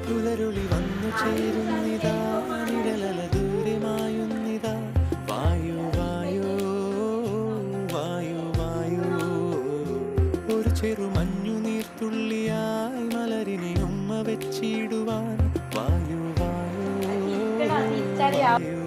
പുലരുളി വന്നു ചേരുന്നിതാ നിഴലല ദൂരമായുന്നിതാ വായു വായു വായു വായു ഒരു ചെറു മഞ്ഞു നീർത്തുള്ളിയായി മലരിനെ ഉമ്മ വെച്ചിടുവാൻ വായു വായു വായു